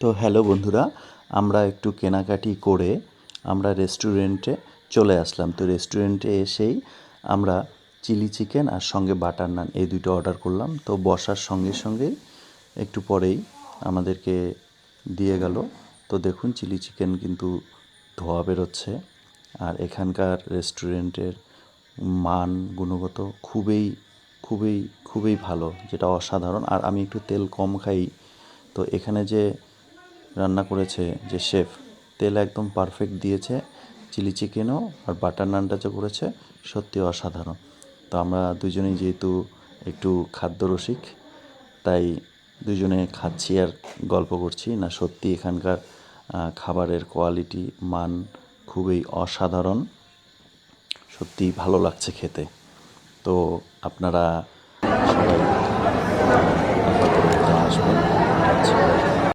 তো হ্যালো বন্ধুরা, আমরা একটু কেনাকাটি করে আমরা রেস্টুরেন্টে চলে আসলাম। তো রেস্টুরেন্টে এসেই আমরা চিলি চিকেন আর সঙ্গে বাটার নান এই দুটো অর্ডার করলাম। তো বসার সঙ্গে সঙ্গেই একটু পরেই আমাদেরকে দিয়ে গেল। তো দেখুন চিলি চিকেন কিন্তু ধোয়া বেরোচ্ছে। আর এখানকার রেস্টুরেন্টের মান গুণগত খুবই খুবই খুবই ভালো, যেটা অসাধারণ। আর আমি একটু তেল কম খাই, তো এখানে যে রান্না করেছে যে শেফ, তেল একদম পারফেক্ট দিয়েছে। চিলি চিকেনও আর বাটার নানটা যে করেছে সত্যি অসাধারণ। তো আমরা দুজনেই যেহেতু একটু খাদ্যরসিক, তাই দুজনে খাচ্ছি আর গল্প করছি। না সত্যি এখানকার খাবারের কোয়ালিটি মান খুবই অসাধারণ, সত্যি ভালো লাগছে খেতে। তো আপনারা সবাই আসবেন।